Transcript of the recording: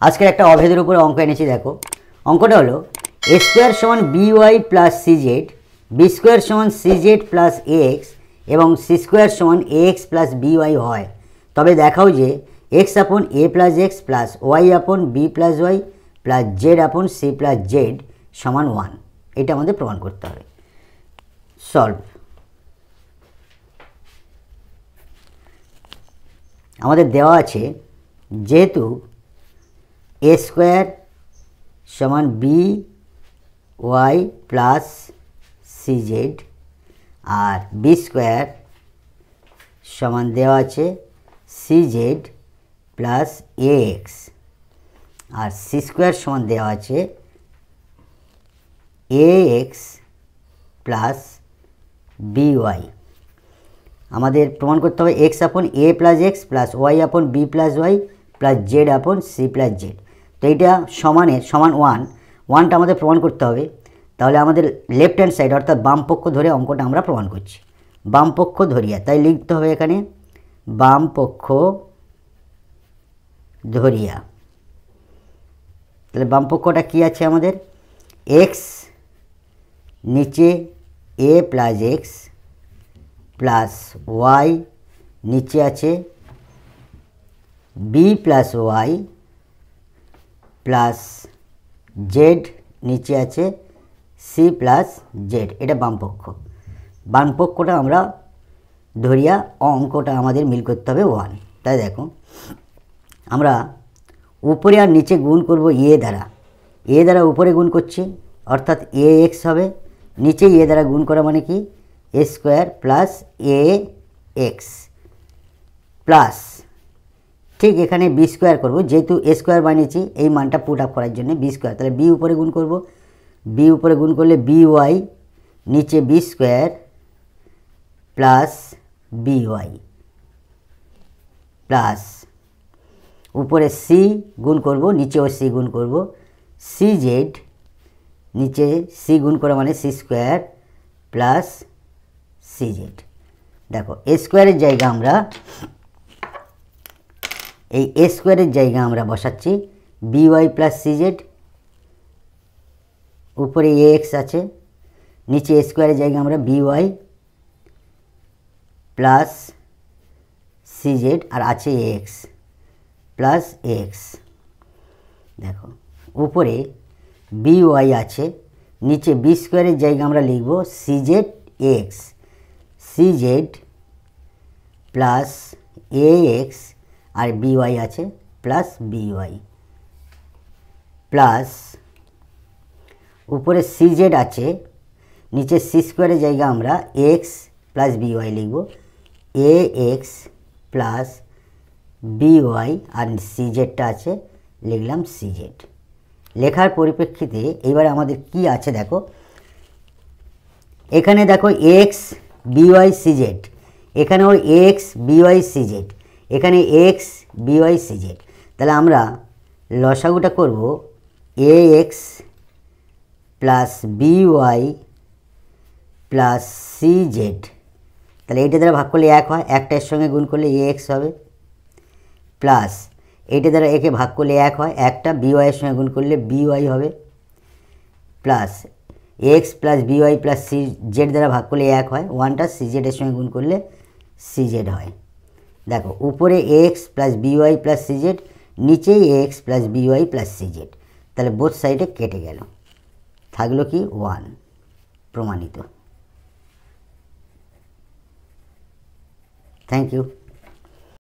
আজকের একটা অভেদের উপরে অঙ্ক এনেছি। দেখো অঙ্কটা হলো এ স্কোয়ার সমান B Y plus C Z, B square সমান সি জেড প্লাস এ এক্স এবং সি স্কোয়ার সমান A x plus B Y হয়, তবে দেখাও যে এক্স আপন এ plus x plus Y upon B plus Y plus Z upon C plus Z সমান 1। এটা আমাদের প্রমাণ করতে হবে। সলভ। আমাদের দেওয়া আছে যেহেতু এ স্কোয়ার সমান B Y plus C z আর বি স্কোয়ার সমান দেওয়া আছে সি জেড প্লাস এ এক্স আর সি স্কোয়ার সমান দেওয়া আছে a x plus B y. আমাদের প্রমাণ করতে হবে এক্স আপন এ plus x plus Y upon B plus Y plus Z upon C plus z. তো এইটা সমান 1টা আমাদের প্রমাণ করতে হবে। তাহলে আমাদের লেফট হ্যান্ড সাইড অর্থাৎ বাম পক্ষ ধরে অঙ্কটা আমরা প্রমাণ করছি। বাম পক্ষ ধরিয়া, তাই লিখতে হবে এখানে বাম পক্ষ ধরিয়া। তাহলে বাম পক্ষটা কী আছে আমাদের? এক্স নিচে a plus x plus y নিচে আছে b plus Y plus z নিচে আছে সি প্লাস জেড। এটা বামপক্ষ। বামপক্ষটা আমরা ধরিয়া অঙ্কটা আমাদের মিল করতে হবে 1। তাই দেখো আমরা উপরে আর নিচে গুণ করব এ দ্বারা উপরে গুণ করছি অর্থাৎ এ এক্স হবে, নিচে এ দ্বারা গুণ করা মানে কি এ স্কোয়ার প্লাস এ এক্স প্লাস ঠিক এখানে বি স্কোয়ার করবো, যেহেতু এ স্কোয়ার বানিয়েছি এই মানটা পুট আপ করার জন্য বি স্কোয়ার। তাহলে বি উপরে গুণ করব, বি উপরে গুণ করলে বি ওয়াই নিচে b square plus B Y plus উপরে সি গুণ করব, নিচেও সি গুণ করব, সি জেড নিচে সি গুণ করা মানে c square plus C z. দেখো এ স্কোয়ারের জায়গা আমরা এই এ স্কোয়ারের জায়গা আমরা বসাচ্ছি b Y plus C z, উপরে এ এক্স আছে, নিচে এ স্কোয়ারের জায়গা আমরা b Y plus C z আর আছে a x plus A x. দেখো উপরে বি ওয়াই আছে, নিচে বি স্কোয়ারের জায়গা আমরা লিখব c z x, c Z plus এ এক্স আর বি ওয়াই আছে প্লাস বি ওয়াই প্লাস উপরে সি জেড আছে, নিচে সি স্কোয়ারের জায়গা আমরা এক্স প্লাস বি ওয়াই লিখব, এ এক্স প্লাস বি ওয়াই আর সি জেডটা আছে লিখলাম সি জেড। লেখার পরিপ্রেক্ষিতে এবার আমাদের কি আছে দেখো, এখানে দেখো x b y c z, এখানেও x b y c z, এখানে x b y c z. তাহলে আমরা লসাগুটা করব a x plus B Y plus C z. তাহলে এইটা দ্বারা ভাগ করলে 1 হয়, একটা এর সঙ্গে গুণ করলে এ এক্স হবে প্লাস এইটা দ্বারা একে ভাগ করলে 1 হয়, একটা বি ওয়াইয়ের সঙ্গে গুণ করলে বি ওয়াই হবে plus x plus B Y plus C z দ্বারা ভাগ করলে 1 হয়, 1টা সি জেডের সঙ্গে গুণ করলে সি জেড হয়। দেখো উপরে x plus B Y plus C z, নিচেই x plus B Y plus C z. তাহলে বোথ সাইডে কেটে গেল, থাকলো কি 1। প্রমাণিত। Thank you.